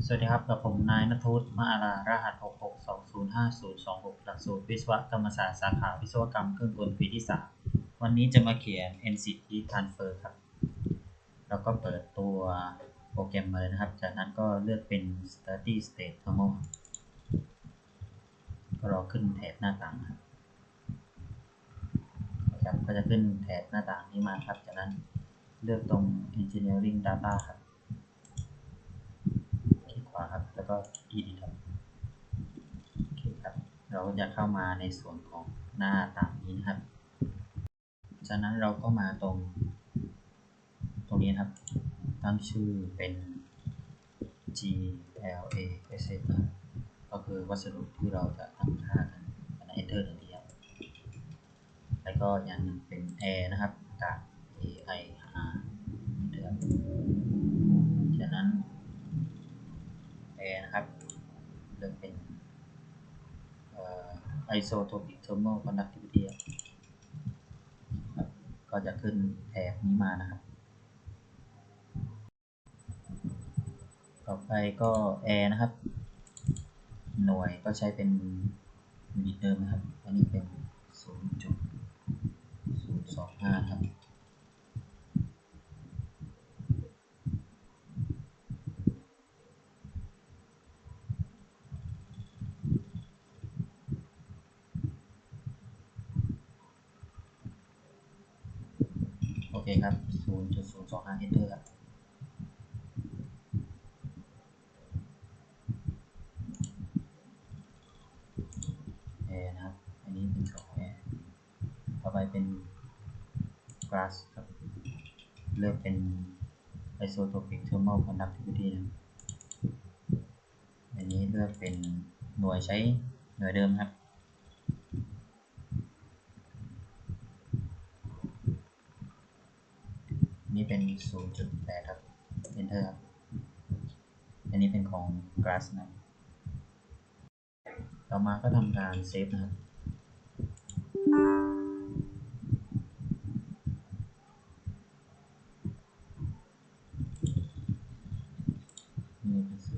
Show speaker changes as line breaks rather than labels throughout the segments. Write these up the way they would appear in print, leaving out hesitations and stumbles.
สวัสดีครับกับผมนายณทุษมะอารารหัส66205026หลักสูตรวิศวกรรมศาสตร์สาขาวิศวกรรมเครื่องกลปีที่3วันนี้จะมาเขียน NCT Transfer ครับแล้วก็เปิดตัวโปรแกรมมาเลยนะครับจากนั้นก็เลือกเป็น Study State Thermal ก็รอขึ้นแถบหน้าต่างครับก็จะขึ้นแถบหน้าต่างนี้มาครับจากนั้นเลือกตรง Engineering Data ครับคลิกขวาครับแล้วก็ Edit ครับโอเคครับเราจะเข้ามาในส่วนของหน้าต่างนี้นะครับจากนั้นเราก็มาตรงนี้ครับตั้งชื่อเป็น GLA Asset นะครับก็คือวัสดุที่เราจะตั้งค่ากัน Enter หนึ่งทีครับแล้วก็อย่างหนึ่งเป็น Air นะครับอากาศ AIR จากนั้น Air นะครับเลือกเป็นIsotopic Thermal Conductivity ครับก็จะขึ้นแถบนี้มานะครับต่อไปก็ Air นะครับหน่วยก็ใช้เป็นยูนิตเดิมนะครับอันนี้เป็น 0.025 ครับโอเคครับ 0.025 Enter ครับแอร์นะครับอันนี้เป็นของแอร์ต่อไปเป็น glass ครับเลือกเป็น isotopic thermal conductivity นะอันนี้เลือกเป็นหน่วยใช้หน่วยเดิมครับนี่เป็น 0.8 ครับ Enter ครับอันนี้เป็นของ glass นะต่อมาก็ทำการเซฟนะครับนี่เป็น 0.8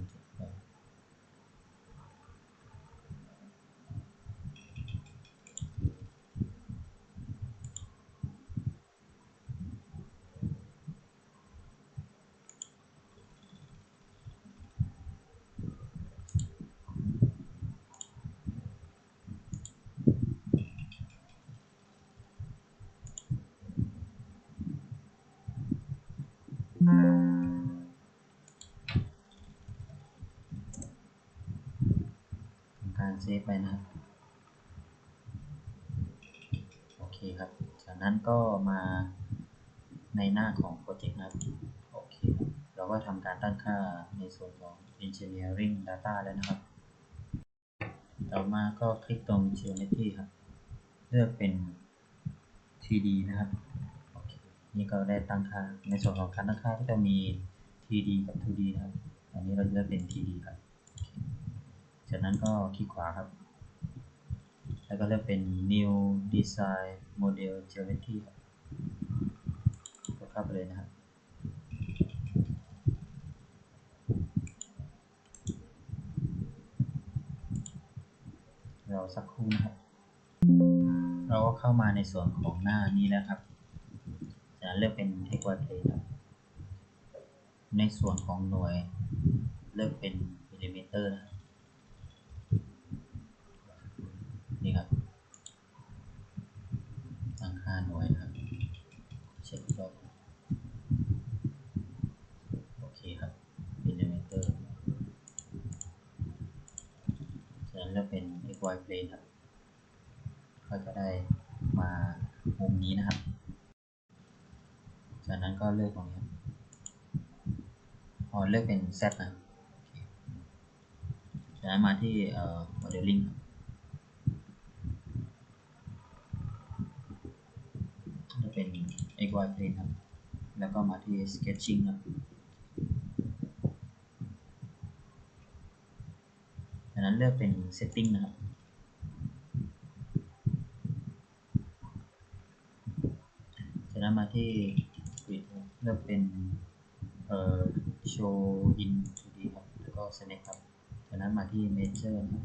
ทำการเซฟไปนะครับโอเคครับจากนั้นก็มาในหน้าของโปรเจกต์นะครับโอเคเราก็ทำการตั้งค่าในส่วนของ Engineering Data แล้วนะครับต่อมาก็คลิกตรง Geometry ครับเลือกเป็น 3D นะครับโอเคนี่ก็ได้ตั้งค่าในส่วนของการตั้งค่าก็จะมี 3D กับ 2D นะครับอันนี้เราเลือกเป็น 3D ครับจากนั้นก็คลิกขวาครับแล้วก็เลือกเป็น New Design Model Geometry ครับกดเข้าไปเลยนะครับเราสักครู่นะครับเราก็เข้ามาในส่วนของหน้านี้แล้วครับจากนั้นเลือกเป็น XY Plane ครับในส่วนของหน่วยเลือกเป็นมิลลิเมตรนะครับนี่ครับตั้งค่าหน่วยครับเช็ครอบโอเคครับมิลลิเมตรจากนั้นเลือกเป็น XY Plane ครับก็จะได้มามุมนี้นะครับจากนั้นก็เลือกตรงนี้พอเลือกเป็น Z นะครับจากนั้นมาที่Modeling จะเป็น XY Plane ครับแล้วก็มาที่ Sketching ครับจากนั้นเลือกเป็น Setting นะครับจากนั้นมาที่ Grid เลือกเป็นShow in 2D ครับแล้ว ก็ select ครับจากนั้นมาที่ major นะ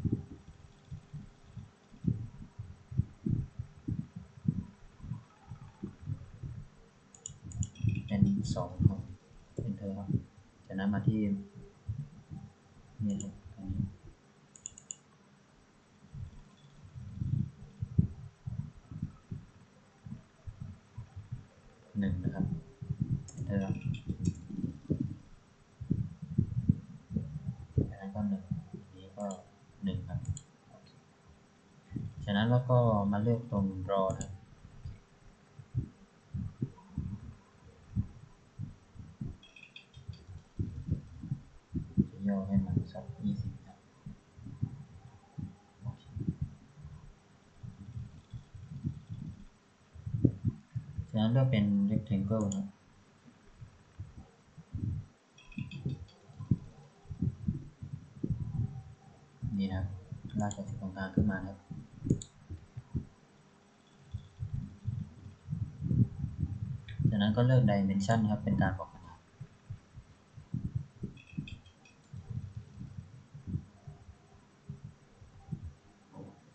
เป็น2ครับ enter ครับจากนั้นมาที่นี่ครับอันนี้1นะครับ enter ครับจากนั้นก็1อันนี้ก็1ครับจากนั้นแล้วก็มาเลือกตรง draw นะครับจะย่อให้มันสัก20ครับจากนั้นเลือกเป็น rectangle นะนี่นะครับลากจากตรงกลางขึ้นมานะครับจากนั้นก็เลือก dimension นะครับเป็นการบอกขนาด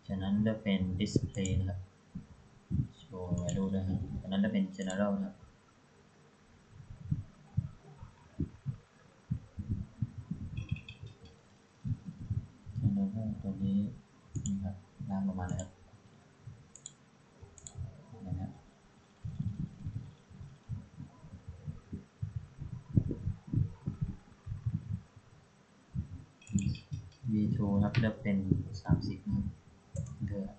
จากนั้นเลือกเป็น display นะครับโชว์ value ด้วยครับจากนั้นเลือกเป็น general นะครับแล้วก็ตัวนี้นี่ครับลากลงมาเลยครับนะครับ V2 ครับเลือกเป็น30นะครับเลือก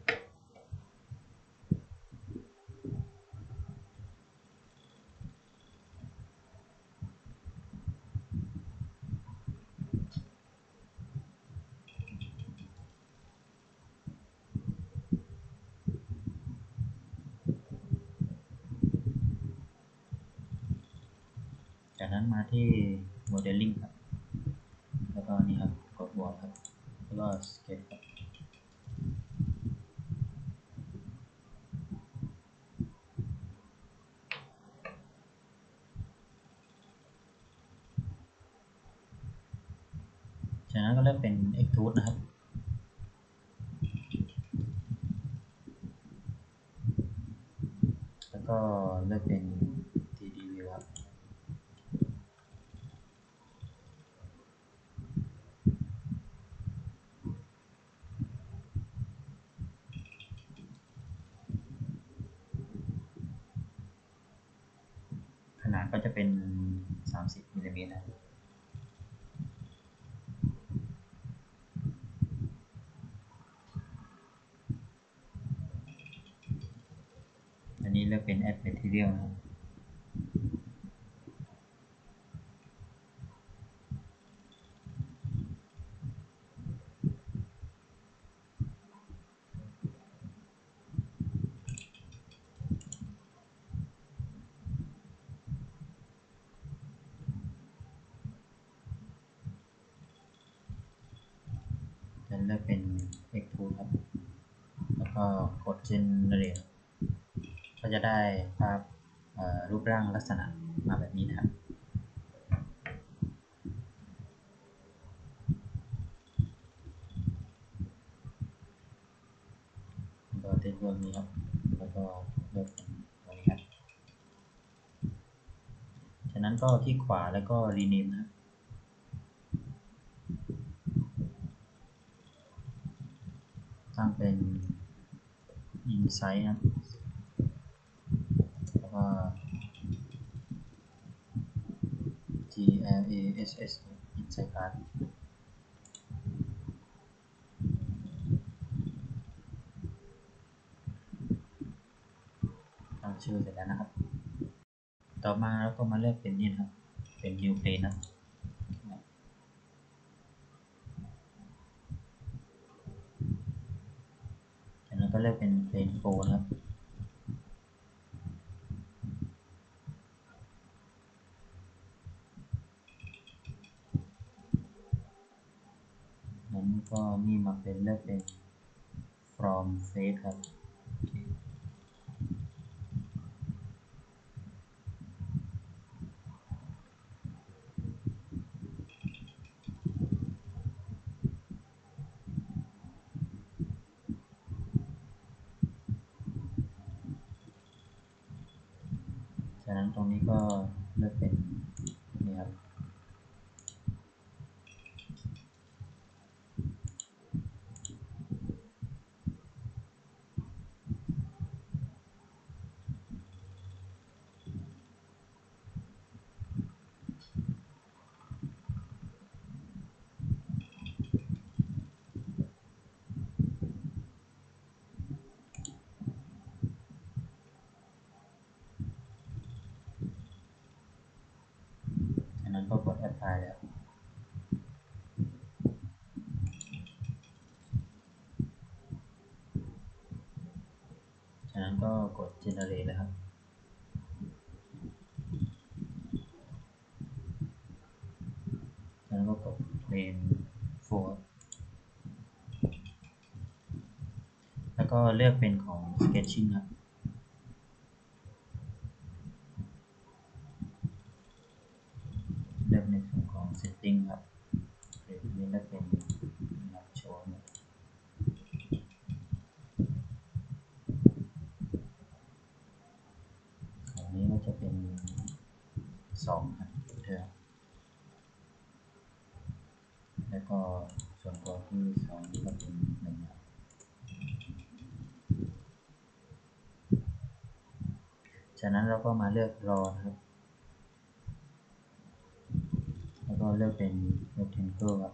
จากนั้นมาที่ modeling ครับแล้วก็นี่ครับกดบวกครับแล้วก็ sketch ครับจากนั้นก็เลือกเป็น extrude นะครับแล้วก็เลือกเป็น 3D view ครับขนาดก็จะเป็น30มิลลิเมตรนะอันนี้เลือกเป็น add material นะครับจะเลือกเป็น extrude ครับแล้วก็กด generate ก็จะได้ภาพรูปร่างลักษณะมาแบบนี้นะครับก็ติดเรื่องนี้ครับแล้วก็เลือกเป็นตรงนี้ครับจากนั้นก็ที่ขวาแล้วก็ rename นะครับตั้งเป็น insight นะครับแล้วก็ glass insight card ตั้งชื่อเสร็จแล้วนะครับต่อมาแล้วก็มาเลือกเป็นนี่นะครับเป็น new plane นะจากนั้นก็เลือกเป็น plane 4นะครับนั้นก็นี่มาเป็นเลือกเป็น from face ครับ นั้นตรงนี้ก็เลือกเป็นนี่ครับจากนั้นก็กด apply แล้วจากนั้นก็กด generate เลยครับจากนั้นก็กด plane 4แล้วก็เลือกเป็นของ sketching ครับเลือกในส่วนของ setting ครับเดี๋ยวนี้เลือกเป็นโชว์ของนี้ก็จะเป็น2ครับเธอแล้วก็ส่วนตัวที่2นี่ก็เป็น1ครับจากนั้นเราก็มาเลือก draw นะครับแล้วก็เลือกเป็น rectangle ครับ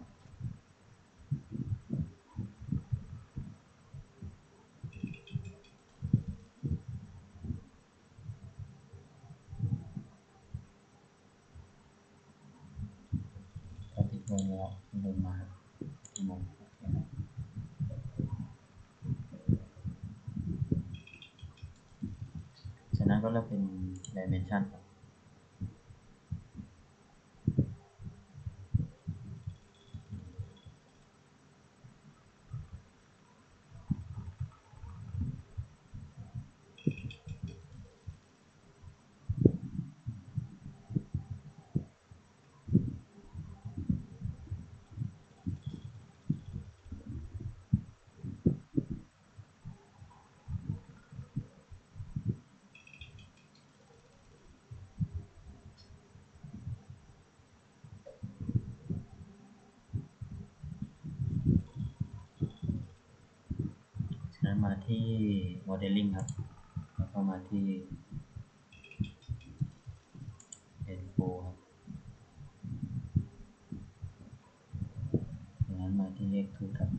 ก็ติดตรงนี้ครับลงมาที่มุมจากนั้นก็เลือกเป็น dimension ครับจากนั้นมาที่ modeling ครับแล้วก็มาที่ N4 ครับจากนั้นมาที่ X2 ครับ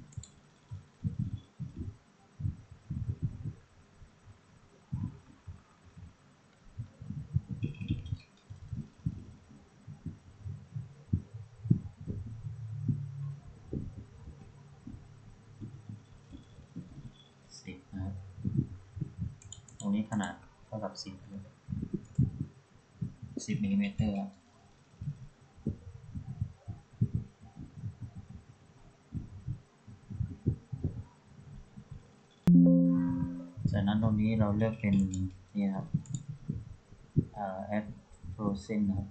10นะครับตรงนี้ขนาดเท่ากับ10มิลลิเมตรครับจากนั้นตรงนี้เราเลือกเป็นนี่ครับadd frozen นะครับ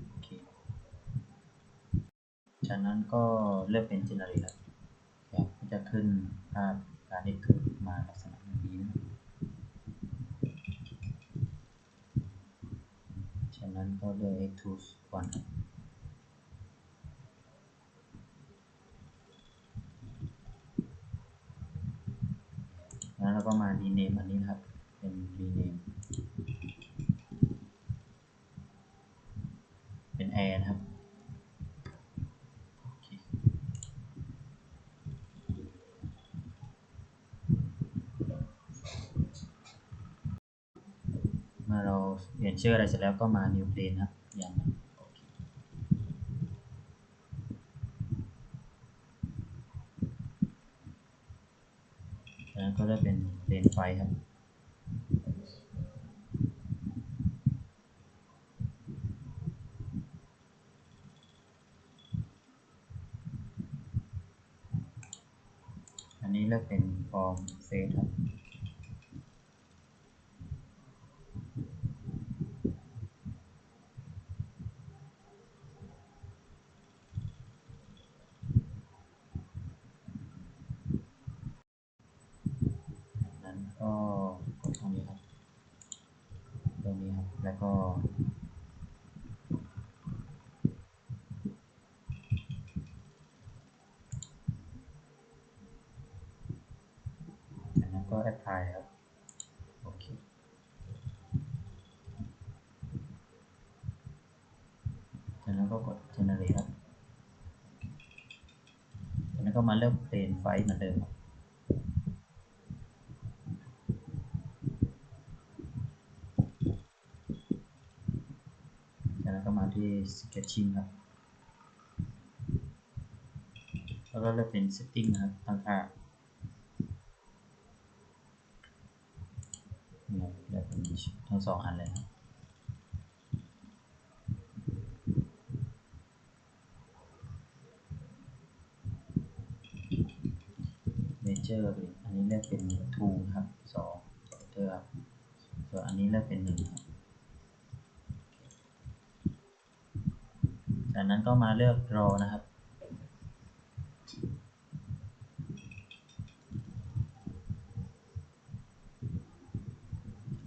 โอเคจากนั้นก็เลือกเป็น generate ครับก็จะขึ้นภาพการได้เกิดมาลักษณะแบบนี้นะจากนั้นก็เลือก extrude ก่อนครับแล้วเราก็มา rename อันนี้นะครับเป็น rename เป็น air นะครับเมื่อเราเปลี่ยนชื่ออะไรเสร็จแล้วก็มา new plane นะครับอย่างนั้นจากนั้นก็จะเป็น plane ไฟครับอันนี้เลือกเป็น form face ครับจากนั้นก็กดตรงนี้ครับ apply ครับโอเคจากนั้นก็กด generate ครับจากนั้นก็มาเลือก plane flight เหมือนเดิมครับจากนั้นก็มาที่ sketching ครับแล้วก็เลือกเป็น setting นะครับตั้งค่านี่ครับเลือกเป็นทั้ง2อันเลยครับ major อันนี้เลือกเป็น 2 ครับ2 factor ครับส่วนอันนี้เลือกเป็น1ครับจากนั้นก็มาเลือก draw นะครับ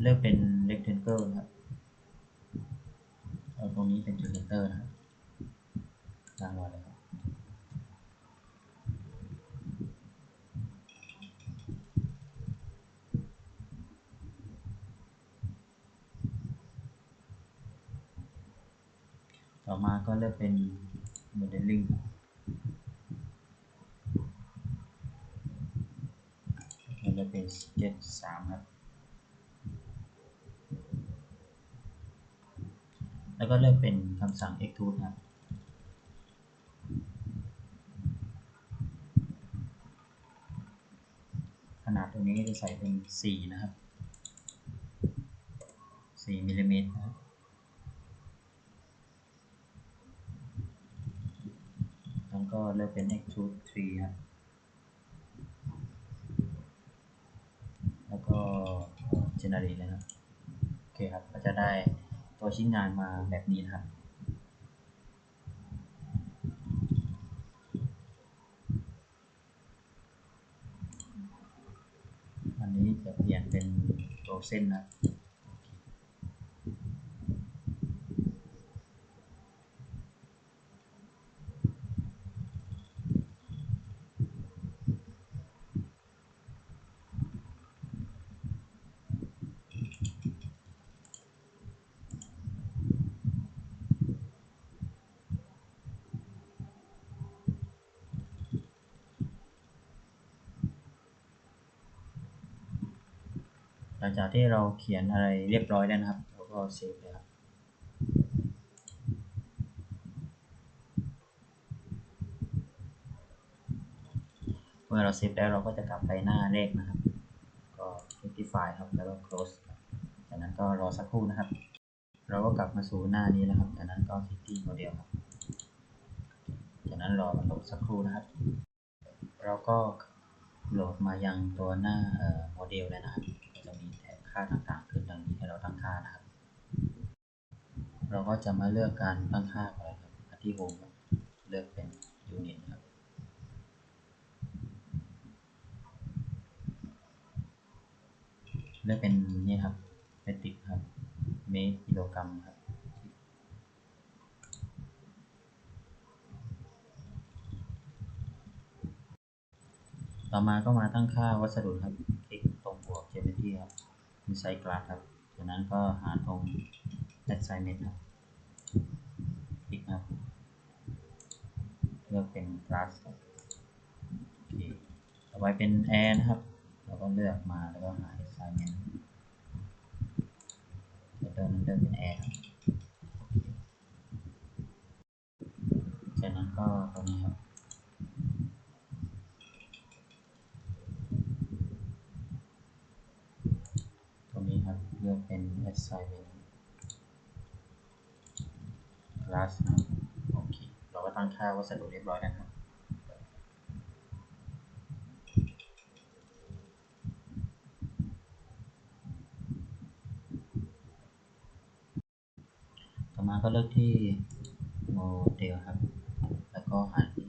เลือกเป็น rectangle นะครับเอาตรงนี้เป็นจุด center นะครับตั้งไว้เลยครับต่อมาก็เลือกเป็น modeling เลือกเป็น sketch 3ครับแล้วก็เลือกเป็นคำสั่ง extrude ครับขนาดตรงนี้จะใส่เป็น4นะครับ4มิลลิเมตรนะครับแล้วก็เลือกเป็น extrude 3ครับแล้วก็ generate เลยครับโอเคครับก็จะได้ตัวชิ้นงานมาแบบนี้นะครับอันนี้จะเปลี่ยนเป็นตัวเส้นนะหลังจากที่เราเขียนอะไรเรียบร้อยแล้วนะครับเราก็เซฟเลยครับเมื่อเราเซฟแล้วเราก็จะกลับไปหน้าแรกนะครับก็ rectify ครับแล้วก็ close จากนั้นก็รอสักครู่นะครับเราก็กลับมาสู่หน้านี้แล้วครับจากนั้นก็คลิกที่โมเดลครับจากนั้นรอมันโหลดสักครู่นะครับเราก็โหลดมายังตัวหน้าโมเดลแล้วนะครับก็จะมีแถบค่าต่างๆขึ้นดังนี้ให้เราตั้งค่านะครับเราก็จะมาเลือกการตั้งค่าก่อนครับที่ Home เลือกเป็น Unit ครับเลือกเป็นนี่ครับเมตริกครับเมตรกิโลกรัมครับต่อมาก็มาตั้งค่าวัสดุครับคลิกตรงบวก Geometry ครับมีไซส์กราฟครับจากนั้นก็หาตรง Assignment ครับคลิกครับเลือกเป็น Glass ครับโอเคต่อไปเป็น Air นะครับเราก็เลือกมาแล้วก็หา Assignment แล้วก็เลือกเป็น Air ครับจากนั้นก็ตรงนี้ครับตรงนี้ครับเลือกเป็น Assignment Glass นะครับโอเคเราก็ตั้งค่าวัสดุเรียบร้อยแล้วครับต่อมาก็เลือกที่โมเดลครับแล้วก็หาที่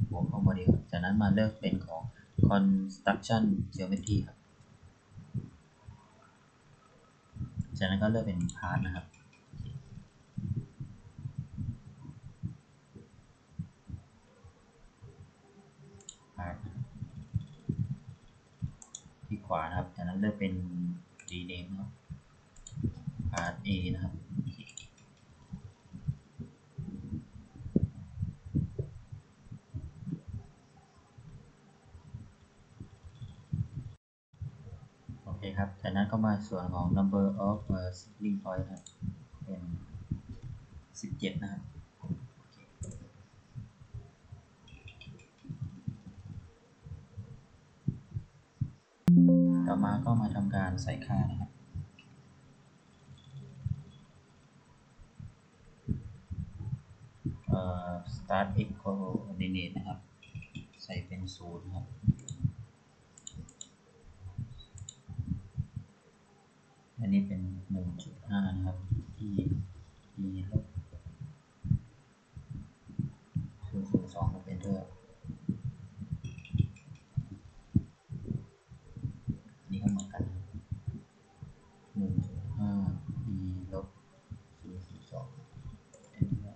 หัวข้อโมเดลจากนั้นมาเลือกเป็นของ Construction Geometry ครับจากนั้นก็เลือกเป็น Part นะครับ Part ที่ วานะครับจากนั้นเลือกเป็น rename นะครับ part A นะครับโอเคครับจากนั้นก็มาส่วนของ number of sibling point ครับเป็น17นะครับต่อมาก็มาทำการใส่ค่านะครับstart x coordinate นะครับใส่เป็น0ครับอันนี้เป็น 1.5 นะครับ e ลบ0.02ครับ enter อันนี้ก็เหมือนกัน 1.5 e ลบ0.2 enter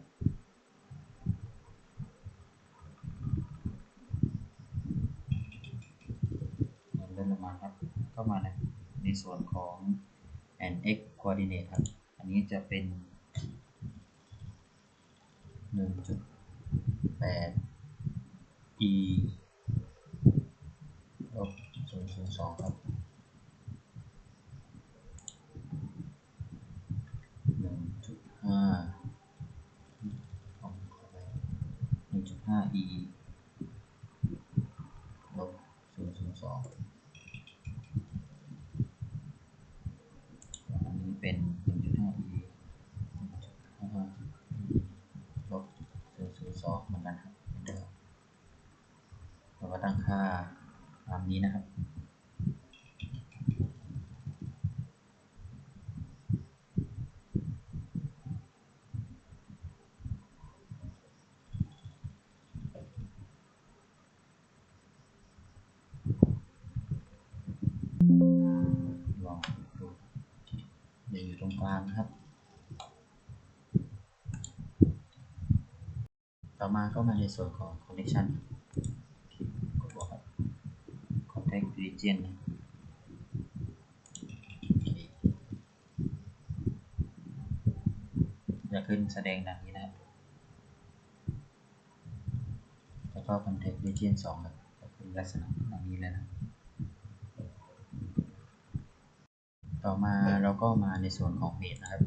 เลื่อนลงมาครับก็มาในส่วนของ and x coordinate ครับอันนี้จะเป็น 1.8 e ลบ0.02ครับ1.5 1.5 e ลบ0.02อันนี้เป็น 1.5 e 1.5 ลบ0.02เหมือนกันครับเดิมเราก็ตั้งค่าตามนี้นะครับลองดูอยู่ตรงกลางนะครับต่อมาก็มาในส่วนของ connection กดบวกครับ contact region จะขึ้นแสดงดังนี้นะครับแล้วก็ contact region 2ครับจะขึ้นลักษณะดังนี้เลยนะต่อมาเราก็มาในส่วนของ main นะครับ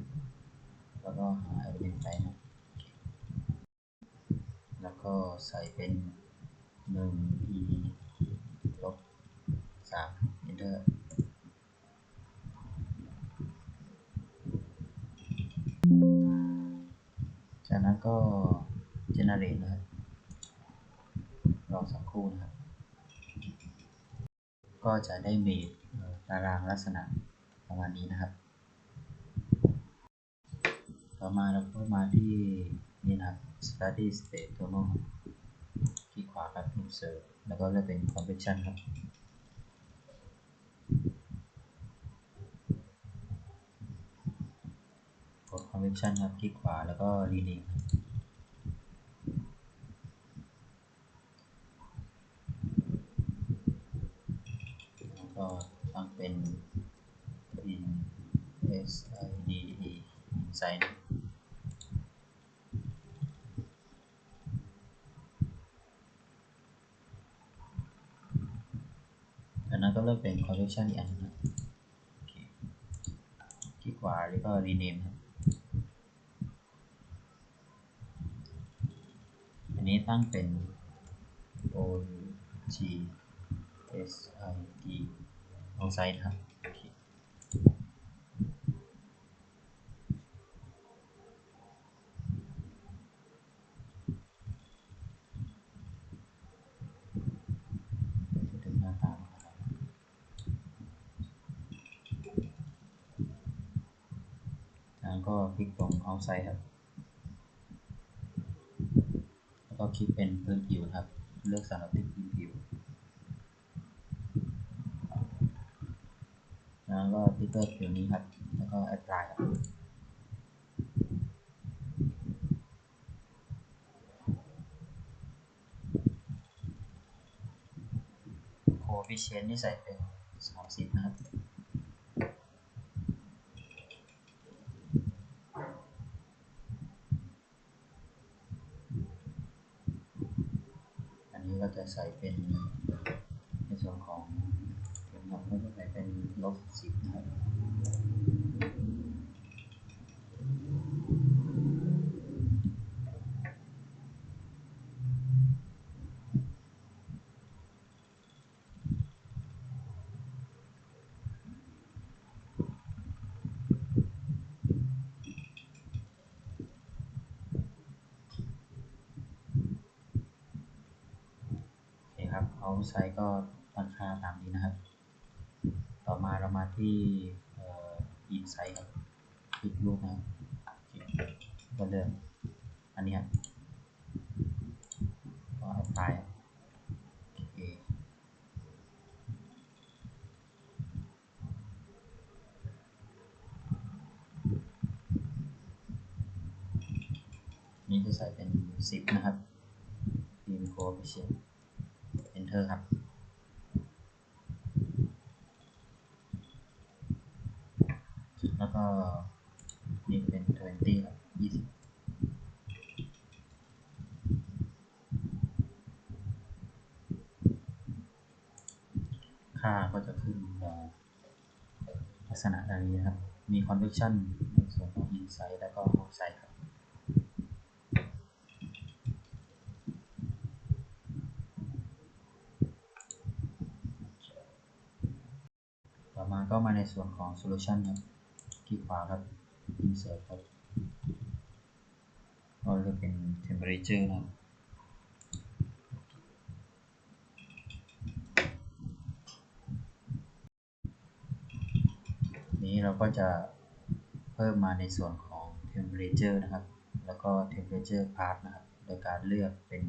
แล้วก็หา element type นะแล้วก็ใส่เป็น1 e ลบ3 enter จากนั้นก็ generate นะครับรอสักครู่นะครับก็จะได้เมดตารางลักษณะประมาณนี้นะครับต่อมาเราก็มาที่นี่นะครับ study state total คลิกขวาครับ insert แล้วก็เลือกเป็น convection ครับกด convection ครับคลิกขวาแล้วก็ rename แล้วก็ตั้งเป็น inside inside จากนั้นก็เลือกเป็น convection อีกอันนะคลิกขวาแล้วก็ rename ครับอันนี้ตั้งเป็น OGSID outside ครับถึงหน้าตาแล้วก็คลิกตรง outside ครับแล้วก็คลิกเป็นพื้นผิวครับเลือกสารติดพื้นผิวแล้วก็ติ๊กเกอร์ผิวนี้ครับแล้วก็ apply ครับ coefficient ที่ใส่เป็น 30นะครับอันนี้ก็จะใส่เป็นในส่วนของเข็มขัดก็จะใส่เป็น-10นะครับครับเอาไซส์ก็ตั้งค่าตามนี้นะครับต่อมาเรามาที่อินไซต์ครับคลิกรูปนะครับก็เลือกอันนี้ครับก็แอปพลายโอเคนี่จะใส่เป็น10นะครับพิมพ์โค้ดไปเช็ค Enter ครับแล้วก็นี่เป็น20ครับ20ค่าก็จะขึ้นลักษณะดังนี้นะครับมี convection ในส่วนของ inside แล้วก็ outside ครับต่อมาก็มาในส่วนของ solution ครับคลิกขวาครับ insert ครับก็จะเป็น temperature นะครับนี้เราก็จะเพิ่มมาในส่วนของ temperature นะครับแล้วก็ temperature part นะครับโดยการเลือกเป็น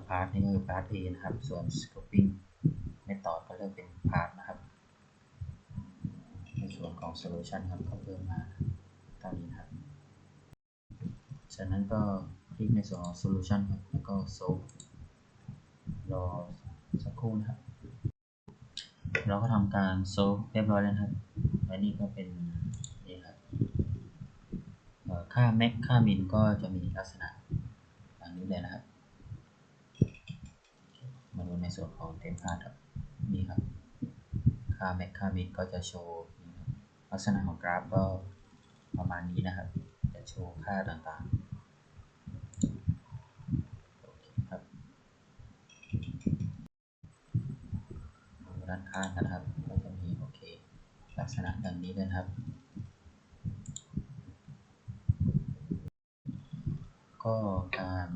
part นี้ก็คือ part A นะครับส่วน scoping method ก็เลือกเป็น part นะครับในส่วนของ solution ครับก็เพิ่มมาเท่านี้นะครับจากนั้นก็คลิกในส่วนของ solution ครับแล้วก็ solve รอสักครู่นะครับเราก็ทำการ solve เรียบร้อยแล้วครับและนี่ก็เป็นนี่ครับค่า max ค่า min ก็จะมีลักษณะอย่างนี้เลยนะครับมาดูในส่วนของ template ครับนี่ครับค่า max ค่า min ก็จะโชว์ลักษณะของกราฟก็ประมาณนี้นะครับจะโชว์ค่าต่างๆโอเคครับด้านข้างนะครับก็จะมีโอเคลักษณะดังนี้เลยครับก็การ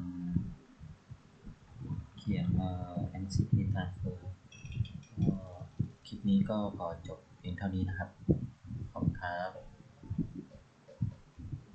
เขียนMCP transfer คลิปนี้ก็ขอจบเพียงเท่านี้นะครับขอบคุณครับ